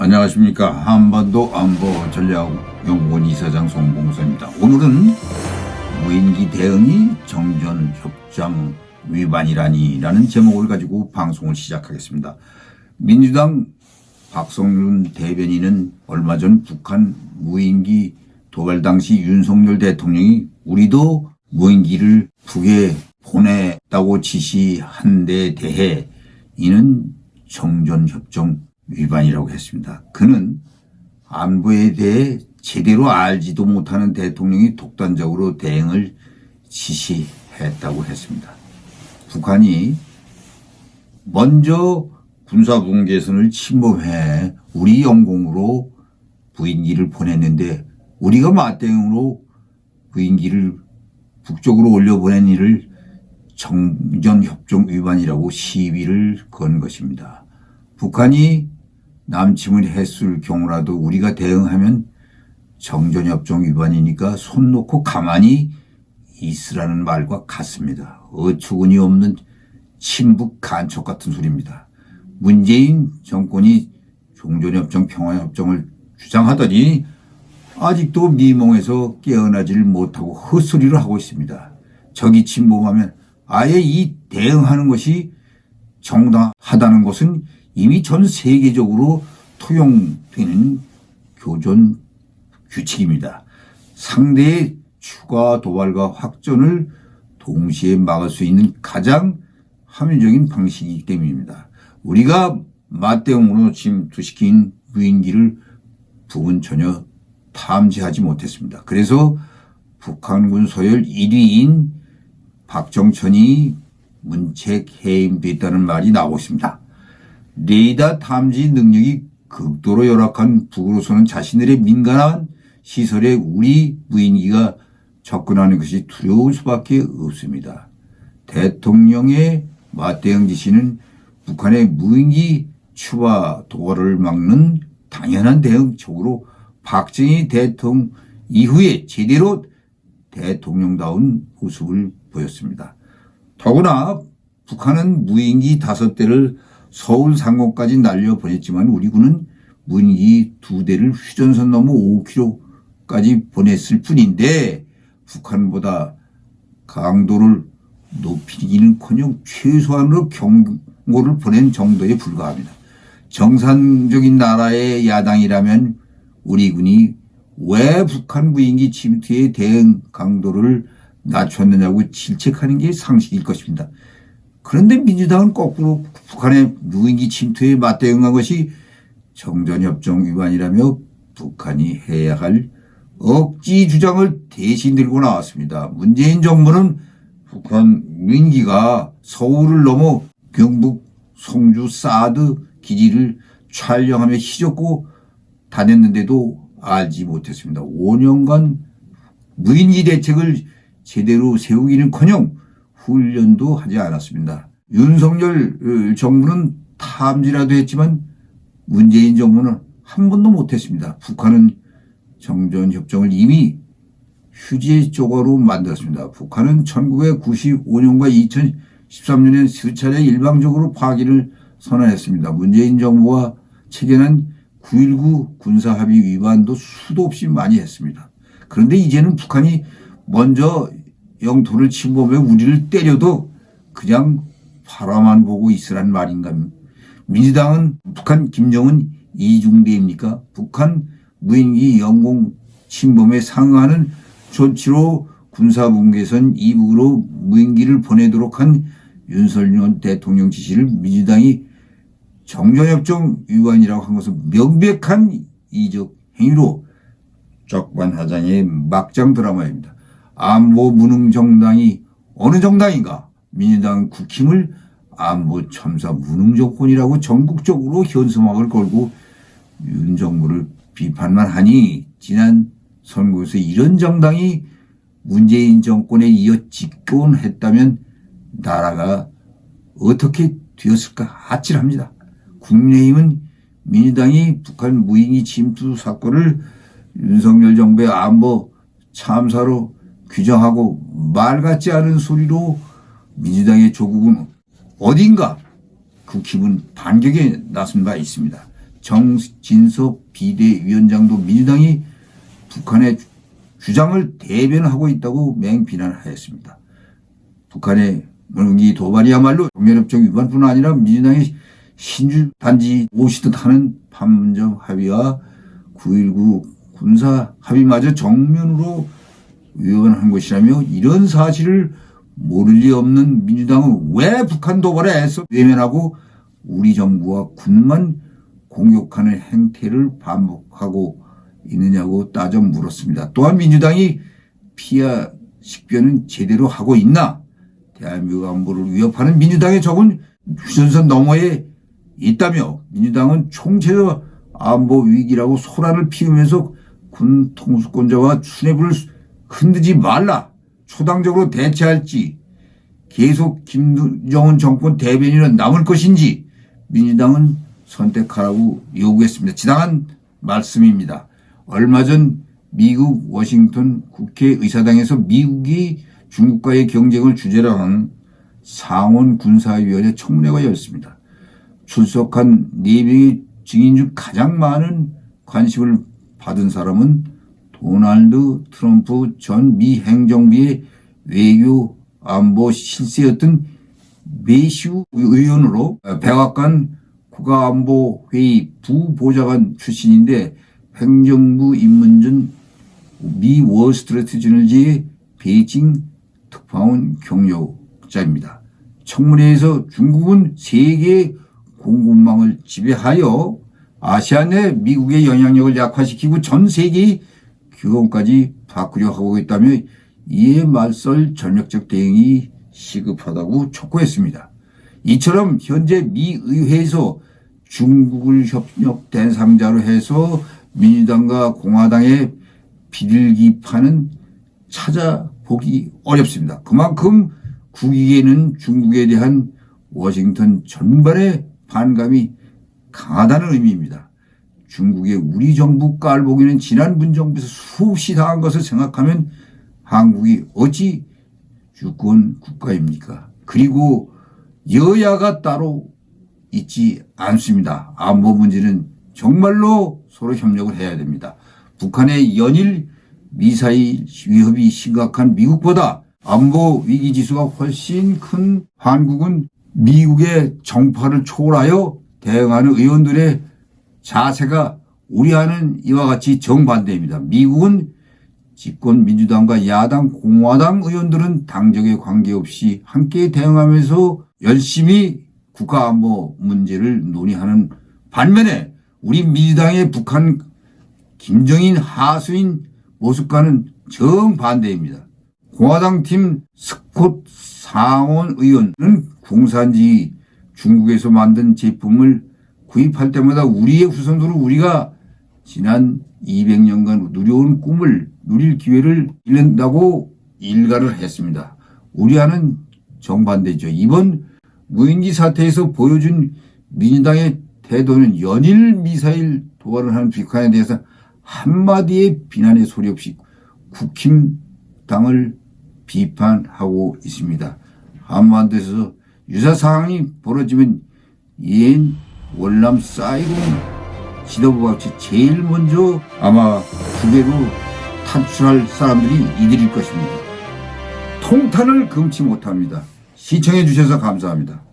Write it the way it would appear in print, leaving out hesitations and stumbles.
안녕하십니까. 한반도 안보전략연구원 이사장 송봉서입니다. 오늘은 무인기 대응이 정전협정 위반이라는 제목을 가지고 방송을 시작하겠습니다. 민주당 박성준 대변인은 얼마 전 북한 무인기 도발 당시 윤석열 대통령이 우리도 무인기를 북에 보냈다고 지시한 데 대해 이는 정전협정 위반이라고 했습니다. 그는 안보에 대해 제대로 알지도 못하는 대통령이 독단적으로 대응을 지시했다고 했습니다. 북한이 먼저 군사분계선을 침범해 우리 영공으로 무인기를 보냈는데 우리가 맞대응으로 무인기를 북쪽으로 올려보낸 일을 정전협정 위반이라고 시비를 건 것입니다. 북한이 남침을 했을 경우라도 우리가 대응하면 정전협정 위반이니까 손 놓고 가만히 있으라는 말과 같습니다. 어처구니 없는 친북 간첩 같은 소리입니다. 문재인 정권이 종전협정 평화협정을 주장하더니 아직도 미몽에서 깨어나지를 못하고 헛소리를 하고 있습니다. 적이 침범하면 아예 이 대응하는 것이 정당하다는 것은 이미 전 세계적으로 통용되는 교전 규칙입니다. 상대의 추가 도발과 확전을 동시에 막을 수 있는 가장 합리적인 방식이기 때문입니다. 우리가 맞대응으로 침투시킨 무인기를 북은 전혀 탐지하지 못했습니다. 그래서 북한군 서열 1위인 박정천이 문책 해임됐다는 말이 나오고 있습니다. 레이더 탐지 능력이 극도로 열악한 북으로서는 자신들의 민감한 시설에 우리 무인기가 접근하는 것이 두려울 수밖에 없습니다. 대통령의 맞대응 지시는 북한의 무인기 추가 도발을 막는 당연한 대응책으로 박정희 대통령 이후에 제대로 대통령다운 모습을 보였습니다. 더구나 북한은 무인기 5대를 서울 상공까지 날려보냈지만 우리 군은 무인기 2대를 휴전선 넘어 5km까지 보냈을 뿐인데 북한보다 강도를 높이기는커녕 최소한으로 경고를 보낸 정도에 불과합니다. 정상적인 나라의 야당이라면 우리 군이 왜 북한 무인기 침투에 대응 강도를 낮췄느냐고 질책하는 게 상식일 것입니다. 그런데 민주당은 거꾸로 북한의 무인기 침투에 맞대응한 것이 정전협정 위반이라며 북한이 해야 할 억지 주장을 대신 들고 나왔습니다. 문재인 정부는 북한 무인기가 서울을 넘어 경북 송주 사드 기지를 촬영하며 휘젓고 다녔는데도 알지 못했습니다. 5년간 무인기 대책을 제대로 세우기는커녕 훈련도 하지 않았습니다. 윤석열 정부는 탐지라도 했지만 문재인 정부는 한 번도 못했습니다. 북한은 정전협정을 이미 휴지 조각으로 만들었습니다. 북한은 1995년과 2013년에 수차례 일방적으로 파기를 선언했습니다. 문재인 정부와 체결한 9.19 군사합의 위반도 수도 없이 많이 했습니다. 그런데 이제는 북한이 먼저 영토를 침범해 우리를 때려도 그냥 바라만 보고 있으란 말인가. 민주당은 북한 김정은 이중대입니까? 북한 무인기 영공 침범에 상응하는 조치로 군사분계선 이북으로 무인기를 보내도록 한 윤석열 대통령 지시를 민주당이 정전협정 위반이라고 한 것은 명백한 이적 행위로 적반하장의 막장 드라마입니다. 안보 무능 정당이 어느 정당인가? 민주당 국힘을 안보 첨사 무능 정권이라고 전국적으로 현수막을 걸고 윤 정부를 비판만 하니 지난 선거에서 이런 정당이 문재인 정권에 이어 집권했다면 나라가 어떻게 되었을까 아찔합니다. 국민의힘은 민주당이 북한 무인기 침투 사건을 윤석열 정부의 안보 참사로 규정하고 말 같지 않은 소리로 민주당의 조국은 어딘가 국힘은 반격에 나선 바 있습니다. 정진석 비대위원장도 민주당이 북한의 주장을 대변하고 있다고 맹비난하였습니다. 북한의 무기 도발이야말로 정면협정 위반뿐 아니라 민주당의 신주단지 오시듯 하는 판문점 합의와 9.19 군사 합의마저 정면으로 위반한 것이라며 이런 사실을 모를 리 없는 민주당은 왜 북한 도발에 애써 외면하고 우리 정부와 군만 공격하는 행태를 반복하고 있느냐고 따져 물었습니다. 또한 민주당이 피하 식별은 제대로 하고 있나? 대한민국 안보를 위협하는 민주당의 적은 휴전선 너머에 있다며 민주당은 총체적 안보 위기라고 소란을 피우면서 군 통수권자와 수뇌부를 흔들지 말라. 초당적으로 대처할지 계속 김정은 정권 대변인은 남을 것인지 민주당은 선택하라고 요구했습니다. 지당한 말씀입니다. 얼마 전 미국 워싱턴 국회의사당에서 미국이 중국과의 경쟁을 주제로 한 상원 군사위원회 청문회가 열렸습니다. 출석한 4명의 증인 중 가장 많은 관심을 받은 사람은 도널드 트럼프 전 미 행정부의 외교 안보 실세였던 매슈 의원으로 백악관 국가안보회의 부보좌관 출신인데 행정부 입문 전 미 월스트리트저널지의 베이징 특파원 경력자입니다. 청문회에서 중국은 세계 공급망을 지배하여 아시아 내 미국의 영향력을 약화시키고 전 세계의 규범까지 바꾸려 하고 있다며 이에 맞설 전략적 대응이 시급하다고 촉구했습니다. 이처럼 현재 미 의회에서 중국을 협력 대상자로 해서 민주당과 공화당의 비둘기파는 찾아보기 어렵습니다. 그만큼 국익에는 중국에 대한 워싱턴 전반의 반감이 강하다는 의미입니다. 중국의 우리 정부 깔보기는 지난 문정부에서 수없이 당한 것을 생각하면 한국이 어찌 주권 국가입니까? 그리고 여야가 따로 있지 않습니다. 안보 문제는 정말로 서로 협력을 해야 됩니다. 북한의 연일 미사일 위협이 심각한 미국보다 안보 위기 지수가 훨씬 큰 한국은 미국의 정파를 초월하여 대응하는 의원들의 자세가 우리와는 이와 같이 정반대입니다. 미국은 집권 민주당과 야당 공화당 의원들은 당적에 관계없이 함께 대응하면서 열심히 국가안보 문제를 논의하는 반면에 우리 민주당의 북한 김정인 하수인 모습과는 정반대입니다. 공화당 팀 스콧 상원 의원은 공산지 중국에서 만든 제품을 구입할 때마다 우리의 후손들은 우리가 지난 200년간 누려온 꿈을 누릴 기회를 잃는다고 일갈을 했습니다. 우리와는 정반대죠. 이번 무인기 사태에서 보여준 민주당의 태도는 연일 미사일 도발을 하는 북한에 대해서 한마디의 비난의 소리 없이 국힘당을 비판하고 있습니다. 한반도에서 유사 상황이 벌어지면 이엔 월남 사이공 지도부가 제일 먼저 아마 국외로 탈출할 사람들이 이들일 것입니다. 통탄을 금치 못합니다. 시청해 주셔서 감사합니다.